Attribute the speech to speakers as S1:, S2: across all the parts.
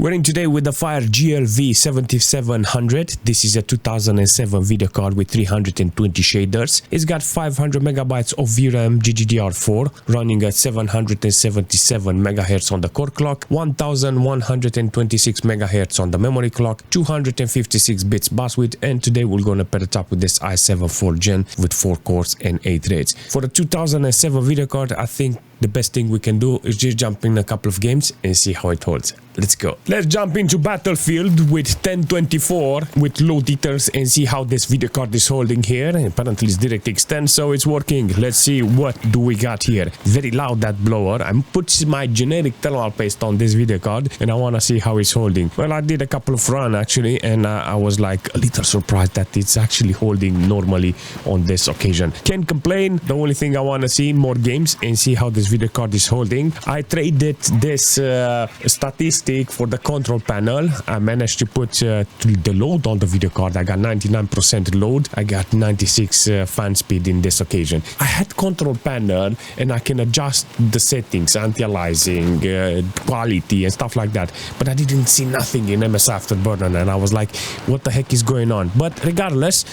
S1: We're in today with the FireGL V7700. This is a 2007 video card with 320 shaders. It's got 500 megabytes of VRAM GDDR4 running at 777 MHz on the core clock, 1126 MHz on the memory clock, 256 bits bus width, and today we're gonna pair it up with this i7 4th gen with 4 cores and 8 threads. For the 2007 video card, I think the best thing we can do is just jump in a couple of games and see how it holds. Let's go. Let's jump into Battlefield with 1024 with low details and see how this video card is holding here. Apparently it's DirectX 10, so it's working. Let's see what do we got here. Very loud, that blower. I put my generic thermal paste on this video card and I want to see how it's holding. Well, I did a couple of runs actually, and I was like a little surprised that it's actually holding normally on this occasion. Can't complain. The only thing I want to see more games and see how this video card is holding. I traded this statistic for the control panel. I managed to put the load on the video card. I got 99% load. I got 96 fan speed in this occasion. I had control panel and I can adjust the settings, anti-aliasing, quality and stuff like that, but I didn't see nothing in MS Afterburner and I was like, what the heck is going on? But regardless,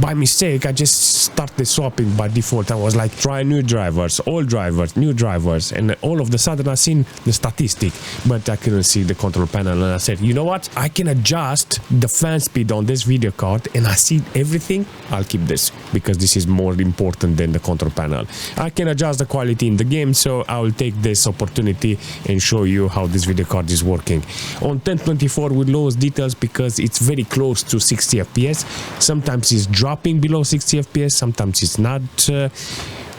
S1: by mistake I just started swapping by default. I was like, try new drivers, old drivers, new drivers, and all of a sudden I seen the statistic, but I couldn't see the control panel, and I said, you know what, I can adjust the fan speed on this video card and I see everything. I'll keep this because this is more important than the control panel. I can adjust the quality in the game, so I will take this opportunity and show you how this video card is working on 1024 with lowest details because it's very close to 60 FPS. Sometimes it's dropping below 60 FPS, sometimes it's not.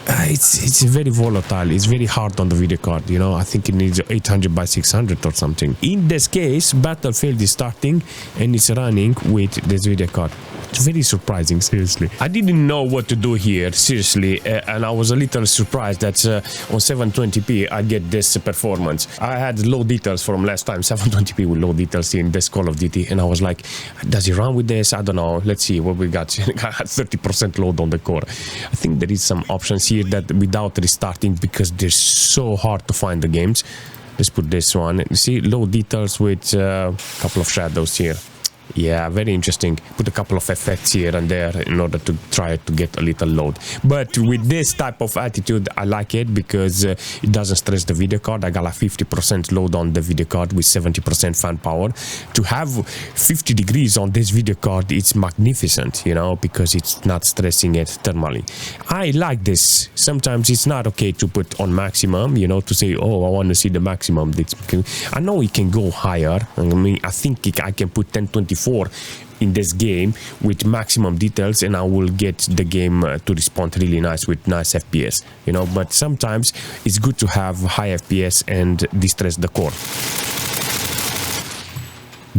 S1: It's very volatile. It's very hard on the video card, you know. I think it needs 800 by 600 or something. In this case, Battlefield is starting and it's running with this video card. It's very surprising, seriously. I didn't know what to do here, seriously, and I was a little surprised that on 720p I get this performance. I had low details from last time, 720p with low details in this Call of Duty, and I was like, does it run with this? I don't know. Let's see what we got. I had 30% load on the core. I think there is some options here that without restarting because they're so hard to find the games. Let's put this one. You see, low details with a couple of shadows here. Yeah, very interesting. Put a couple of effects here and there in order to try to get a little load. But with this type of attitude, I like it because it doesn't stress the video card. I got like 50% load on the video card with 70% fan power. To have 50 degrees on this video card, it's magnificent, you know, because it's not stressing it thermally. I like this. Sometimes it's not okay to put on maximum, you know, to say, oh, I want to see the maximum. I know it can go higher. I mean, I think I can put 1024 in this game with maximum details and I will get the game to respond really nice with nice FPS, you know. But sometimes it's good to have high FPS and distress the core.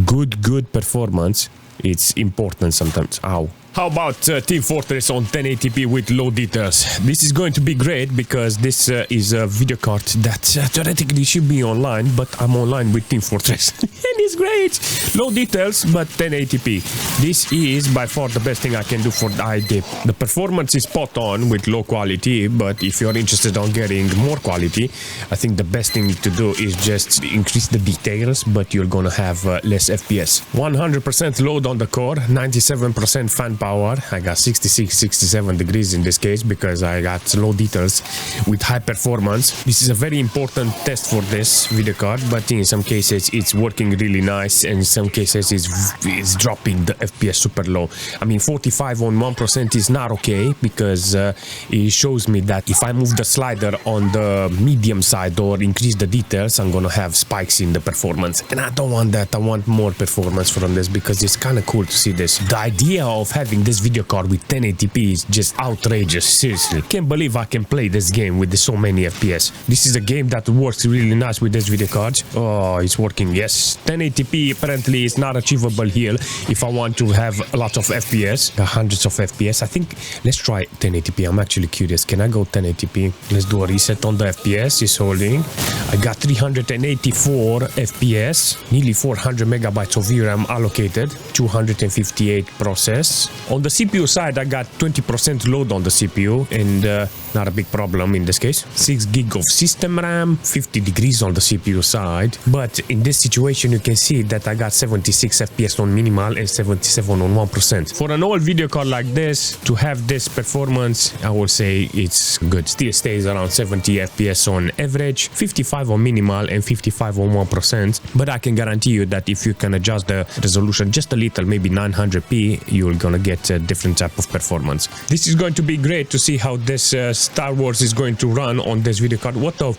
S1: Good performance, it's important sometimes. Ow. How about Team Fortress on 1080p with low details? This is going to be great because this is a video card that theoretically should be online, but I'm online with Team Fortress and it's great. Low details, but 1080p. This is by far the best thing I can do for the IDIP. The performance is spot on with low quality, but if you're interested on getting more quality, I think the best thing to do is just increase the details, but you're gonna have less FPS. 100% load on the core, 97% fan power. I got 67 degrees in this case because I got low details with high performance. This is a very important test for this video card, but in some cases it's working really nice and in some cases it's dropping the FPS super low. I mean, 45 on 1% is not okay because it shows me that if I move the slider on the medium side or increase the details, I'm gonna have spikes in the performance, and I don't want that. I want more performance from this because it's kind of cool to see this. The idea of having this video card with 1080p is just outrageous, seriously. Can't believe I can play this game with so many FPS. This is a game that works really nice with this video card. Oh, it's working, yes. 1080p apparently is not achievable here if I want to have a lot of FPS, hundreds of FPS. I think let's try 1080p. I'm actually curious. Can I go 1080p? Let's do a reset on the FPS. It's holding. I got 384 FPS, nearly 400 megabytes of VRAM allocated, 258 process. On the CPU side, I got 20% load on the CPU, and not a big problem in this case. 6 gig of system RAM, 50 degrees on the CPU side. But in this situation, you can see that I got 76 FPS on minimal and 77 on 1%. For an old video card like this, to have this performance, I will say it's good. Still stays around 70 FPS on average, 55 on minimal and 55 on 1%. But I can guarantee you that if you can adjust the resolution just a little, maybe 900p, you're gonna get a different type of performance. This is going to be great to see how this Star Wars is going to run on this video card. What the?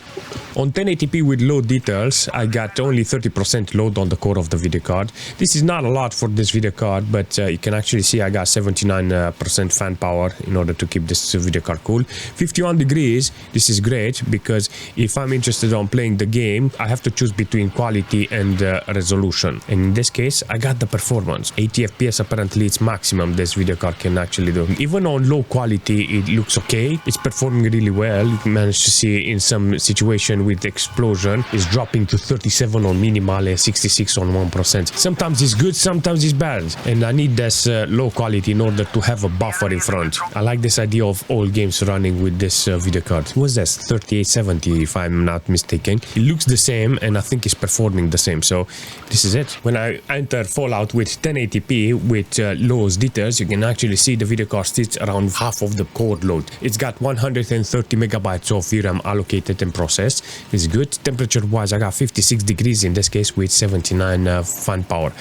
S1: On 1080p with low details, I got only 30% load on the core of the video card. This is not a lot for this video card, but you can actually see I got 79% fan power in order to keep this video card cool. 51 degrees, this is great because if I'm interested on playing the game, I have to choose between quality and resolution. And in this case, I got the performance. 80 FPS apparently it's maximum this video card can actually do. Even on low quality, it looks okay. It's performing really well. You can manage to see in some situation with explosion is dropping to 37 on minimal and 66 on 1%. Sometimes it's good, sometimes it's bad, and I need this low quality in order to have a buffer in front. I like this idea of all games running with this video card. What's this? 3870 if I'm not mistaken. It looks the same and I think it's performing the same, so this is it. When I enter Fallout with 1080p with low details, you can actually see the video card sits around half of the core load. It's got 130 megabytes of VRAM allocated and processed. It's good. Temperature wise, I got 56 degrees in this case with 79 fan power.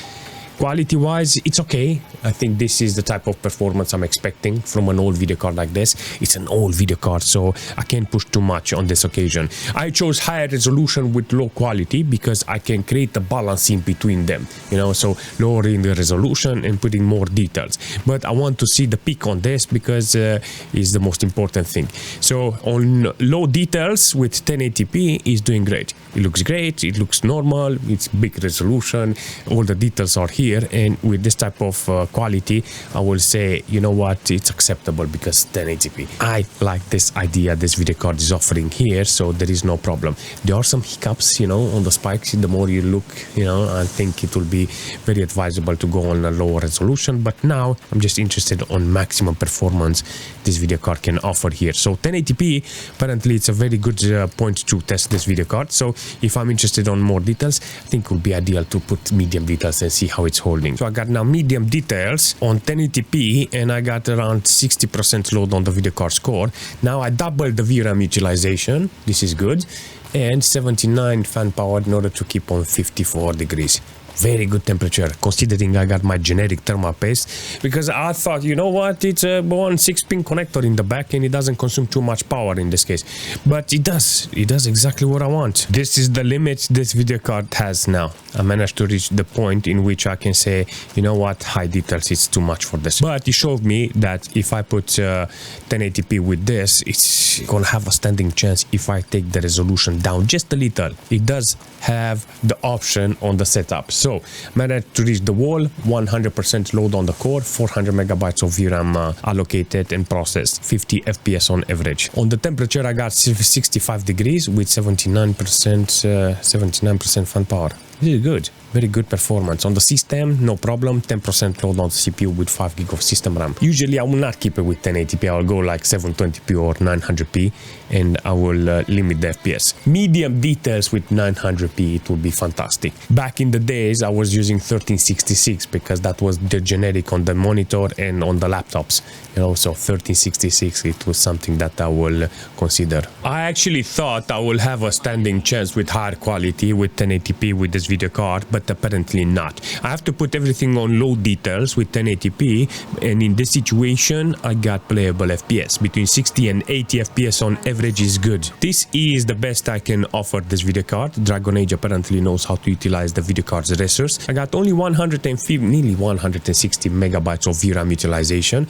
S1: Quality wise, it's okay. I think this is the type of performance I'm expecting from an old video card like this. It's an old video card, so I can't push too much on this occasion. I chose higher resolution with low quality because I can create a balance in between them, you know, so lowering the resolution and putting more details. But I want to see the peak on this because it's the most important thing. So on low details with 1080p is doing great. It looks great, it looks normal, it's big resolution, all the details are here. And with this type of quality, I will say, you know what, it's acceptable because 1080p. I like this idea this video card is offering here, so there is no problem. There are some hiccups, you know, on the spikes. The more you look, you know, I think it will be very advisable to go on a lower resolution, but now I'm just interested on maximum performance this video card can offer here. So 1080p, apparently it's a very good point to test this video card. So if I'm interested on more details, I think it would be ideal to put medium details and see how it's holding. So I got now medium details on 1080p and I got around 60% load on the video card score. Now I doubled the VRAM utilization. This is good. And 79 fan power in order to keep on 54 degrees. Very good temperature considering I got my generic thermal paste, because I thought, you know what, it's a 6-pin connector in the back and it doesn't consume too much power in this case, but it does exactly what I want. This is the limit this video card has now. I managed to reach the point in which I can say, you know what, high details is too much for this, but it showed me that if I put 1080p with this, it's gonna have a standing chance if I take the resolution down just a little. It does have the option on the setup. So managed to reach the wall, 100% load on the core, 400 megabytes of VRAM allocated and processed, 50 FPS on average. On the temperature, I got 65 degrees with 79% fan power. This is good. Very good performance. On the system, no problem. 10% load on the CPU with 5 gig of system RAM. Usually, I will not keep it with 1080p. I will go like 720p or 900p and I will limit the FPS. Medium details with 900p, it will be fantastic. Back in the days, I was using 1366 because that was the generic on the monitor and on the laptops. You know, so 1366, it was something that I will consider. I actually thought I will have a standing chance with higher quality with 1080p with this video card, but apparently not. I have to put everything on low details with 1080p, and in this situation I got playable FPS. Between 60 and 80 FPS on average is good. This is the best I can offer this video card. Dragon Age apparently knows how to utilize the video card's resource. I got only 150, nearly 160 megabytes of VRAM utilization,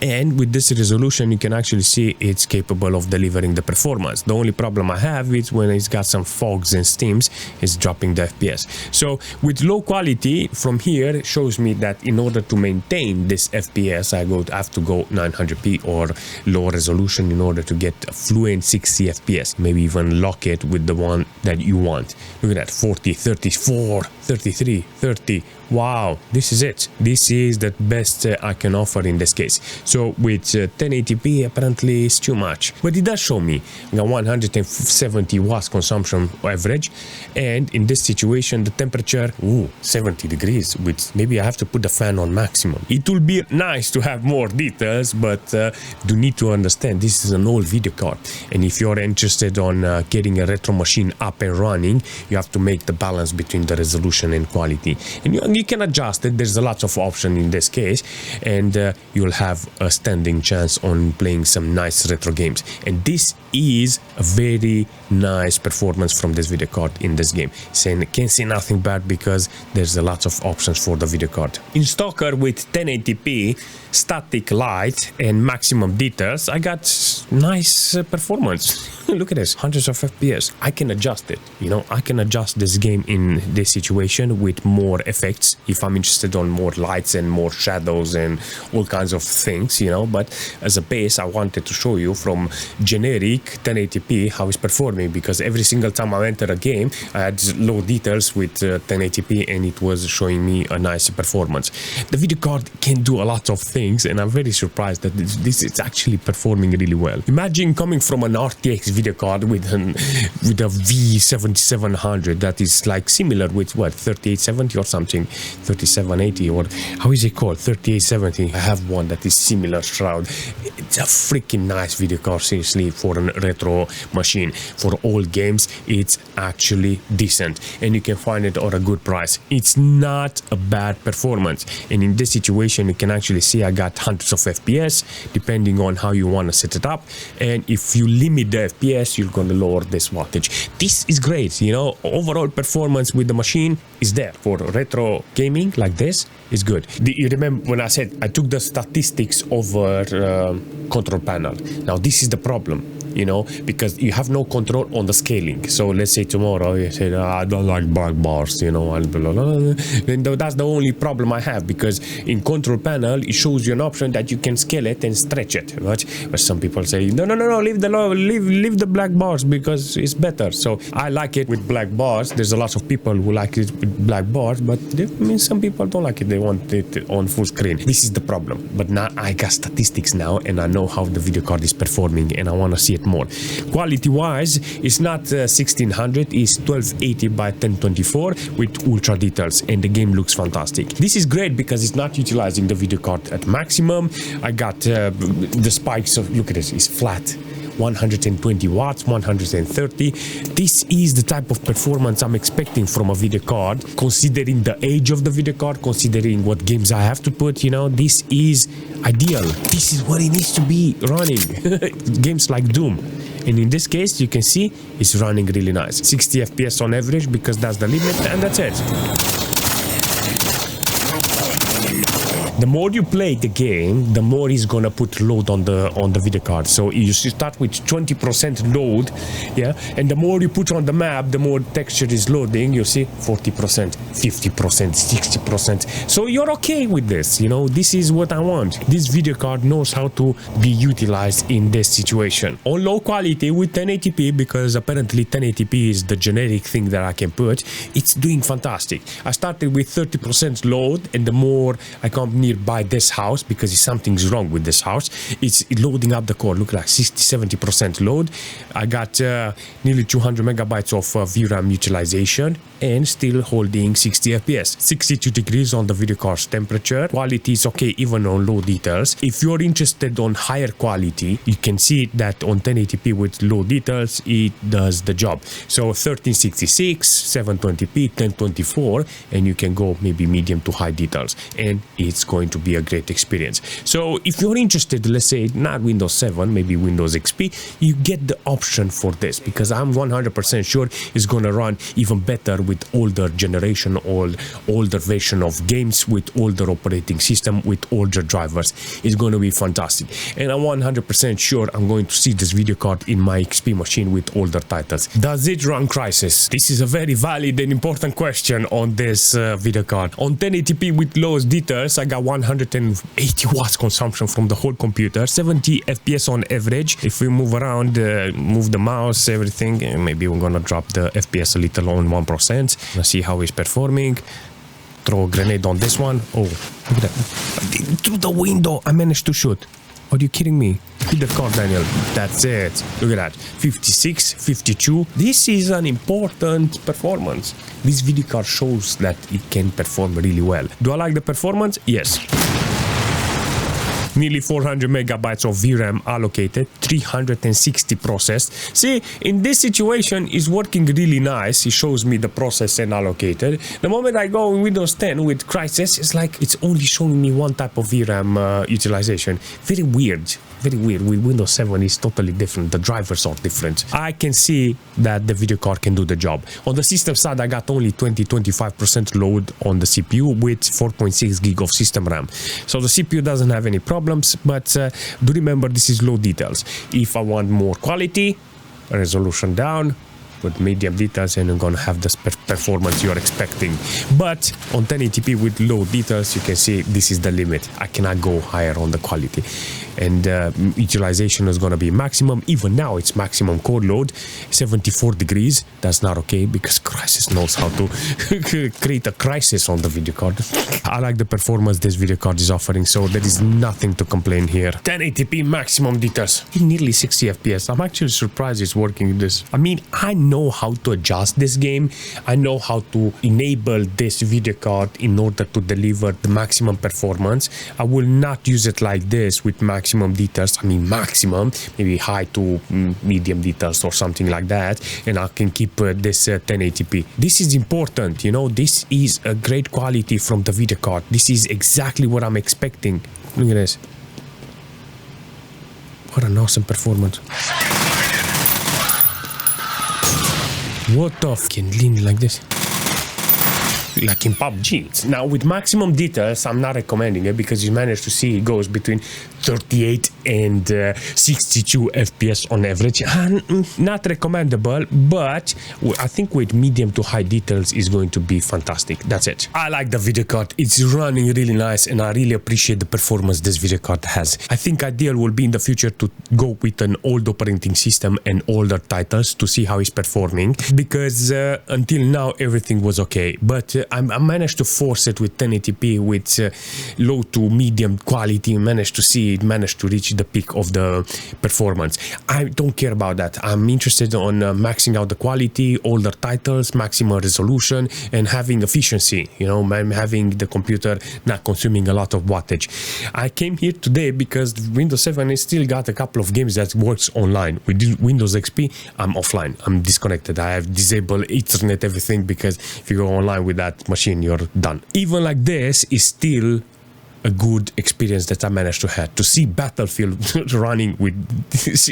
S1: and with this resolution you can actually see it's capable of delivering the performance. The only problem I have is when it's got some fogs and steams, it's dropping the FPS. FPS. So with low quality from here, it shows me that in order to maintain this FPS, I have to go 900p or low resolution in order to get a fluent 60 FPS. Maybe even lock it with the one that you want. Look at that, 40, 34, 33, 30. Wow, this is it. This is the best I can offer in this case. So with 1080p, apparently it's too much. But it does show me 170 watts consumption average. And in this situation, the temperature, 70 degrees. With maybe I have to put the fan on maximum. It will be nice to have more details, but you need to understand this is an old video card. And if you're interested on getting a retro machine up and running, you have to make the balance between the resolution and quality. And you can adjust it. There's a lot of options in this case, and you'll have a standing chance on playing some nice retro games. And this is a very nice performance from this video card in this game. Saying can't see nothing bad because there's a lot of options for the video card. In Stalker with 1080p, static light and maximum details, I got nice performance. Look at this, hundreds of FPS. I can adjust it, you know, I can adjust this game in this situation with more effects if I'm interested on more lights and more shadows and all kinds of things, you know. But as a base, I wanted to show you from generic 1080p how it's performing, because every single time I enter a game, I had low details with 1080p and it was showing me a nice performance. The video card can do a lot of things, and I'm very surprised that this is actually performing really well. Imagine coming from an RTX video card with a V7700 that is like similar with what, 3870 or something, 3780, or how is it called, 3870. I have one that is similar shroud. It's a freaking nice video card, seriously, for a retro machine. For all games, it's actually decent, and you can find it at a good price. It's not a bad performance, and in this situation you can actually see I got hundreds of FPS depending on how you want to set it up. And if you limit the FPS, you're going to lower this wattage. This is great, you know. Overall performance with the machine is there. For retro gaming like this is good. You remember when I said I took the statistics over control panel? Now this is the problem, you know, because you have no control on the scaling. So let's say tomorrow you say, I don't like black bars, you know, and blah, blah, blah. Then that's the only problem I have, because in control panel it shows you an option that you can scale it and stretch it, right? But some people say no, leave the black bars because it's better. So I like it with black bars. There's a lot of people who like it with black bars, but some people don't like it. They want it on full screen. This is the problem. But now I got statistics now, and I know how the video card is performing, and I want to see it more. Quality wise, it's not 1600, it's 1280 by 1024 with ultra details, and the game looks fantastic. This is great because it's not utilizing the video card at maximum. I got the spikes of, look at this, it's flat. 120 watts, 130. This is the type of performance I'm expecting from a video card, considering the age of the video card, considering what games I have to put, you know. This is ideal. This is what it needs to be running. Games like Doom. And in this case, you can see it's running really nice. 60 FPS on average, because that's the limit, and that's it. The more you play the game, the more he's gonna put load on the video card. So you start with 20% load, yeah, and the more you put on the map, the more texture is loading. You see 40%, 50%, 60%. So you're okay with this, you know. This is what I want. This video card knows how to be utilized in this situation. On low quality with 1080p, because apparently 1080p is the generic thing that I can put, it's doing fantastic. I started with 30% load, and the more I come nearby this house, because something's wrong with this house, it's loading up the core. Look, like 60-70% load. I got nearly 200 megabytes of VRAM utilization, and still holding 60 FPS. 62 degrees on the video card's temperature. Quality is okay even on low details. If you're interested on higher quality, you can see that on 1080p with low details it does the job. So 1366, 720p, 1024, and you can go maybe medium to high details, and it's going going to be a great experience. So if you're interested, let's say not Windows 7, maybe Windows XP, you get the option for this, because I'm 100% sure it's gonna run even better with older generation or older version of games, with older operating system, with older drivers. It's gonna be fantastic, and I'm 100% sure I'm going to see this video card in my XP machine with older titles. Does it run Crysis? This is a very valid and important question on this video card. On 1080p with lowest details, I got 180 watts consumption from the whole computer, 70 FPS on average. If we move around, move the mouse, everything, maybe we're gonna drop the FPS a little on 1%. Let's see how it's performing. Throw a grenade on this one. Oh, look at that. Through the window, I managed to shoot. Are you kidding me? Hit the car, Daniel. That's it. Look at that. 56, 52. This is an important performance. This video card shows that it can perform really well. Do I like the performance? Yes. Nearly 400 megabytes of VRAM allocated, 360 processed. See, in this situation, it's working really nice. It shows me the process and allocated. The moment I go in Windows 10 with Crysis, it's like it's only showing me one type of VRAM utilization. Very weird. Very weird. With Windows 7, it's totally different. The drivers are different. I can see that the video card can do the job. On the system side, I got only 20-25% load on the CPU with 4.6 gig of system RAM. So the CPU doesn't have any problems, but do remember this is low details. If I want more quality, resolution down, with medium details, and you're gonna have the performance you're expecting. But on 1080p with low details, you can see this is the limit. I cannot go higher on the quality, and utilization is gonna be maximum. Even now it's maximum core load, 74 degrees. That's not okay, because Crysis knows how to create a crisis on the video card. I like the performance this video card is offering, so there is nothing to complain here. 1080p maximum details, nearly 60 FPS. I'm actually surprised it's working with this. I mean, I know how to adjust this game. I know how to enable this video card in order to deliver the maximum performance. I will not use it like this with maximum details. I mean maximum, maybe high to medium details or something like that, and I can keep this 1080p. This is important, you know. This is a great quality from the video card. This is exactly what I'm expecting. Look at this. What an awesome performance. What the f*** can lean like this? Like in PUBG. Now with maximum details, I'm not recommending it, because you manage to see it goes between 38 and 62 FPS on average. Not recommendable, but I think with medium to high details is going to be fantastic. That's it. I like the video card. It's running really nice, and I really appreciate the performance this video card has. I think ideal will be in the future to go with an old operating system and older titles to see how it's performing, because until now everything was okay, but I managed to force it with 1080p with low to medium quality, managed to see it managed to reach the peak of the performance. I don't care about that. I'm interested on maxing out the quality, older titles, maximum resolution, and having efficiency, you know, having the computer not consuming a lot of wattage. I came here today because Windows 7 has still got a couple of games that works online. With Windows XP, I'm offline. I'm disconnected. I have disabled Ethernet, everything, because if you go online with that machine, you're done. Even like this is still a good experience that I managed to have. To see Battlefield running with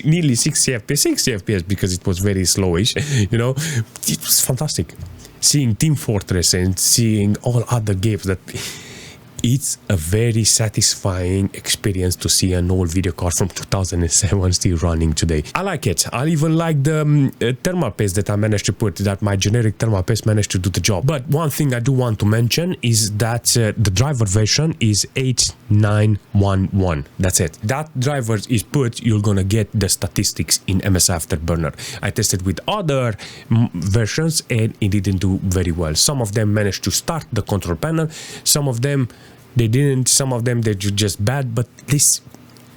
S1: nearly 60 FPS because it was very slowish, you know, it was fantastic. Seeing Team Fortress and seeing all other games, that it's a very satisfying experience to see an old video card from 2007 still running today. I like it. I even like the thermal paste that I managed to put, that my generic thermal paste managed to do the job. But one thing I do want to mention is that the driver version is 8911. That's it. That driver is put, you're gonna get the statistics in MS Afterburner. I tested with other versions and it didn't do very well. Some of them managed to start the control panel, some of them they didn't, some of them they're just bad, but this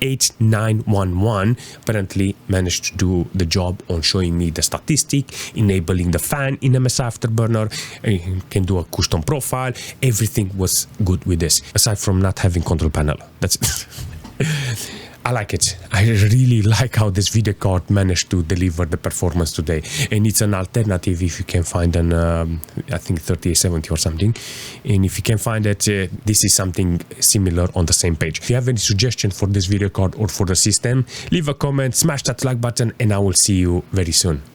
S1: 8911 apparently managed to do the job on showing me the statistic, enabling the fan in MS Afterburner, can do a custom profile. Everything was good with this, aside from not having control panel. That's it. I like it. I really like how this video card managed to deliver the performance today, and it's an alternative if you can find an I think 3870 or something, and if you can find it, this is something similar on the same page. If you have any suggestion for this video card or for the system, leave a comment, smash that like button, and I will see you very soon.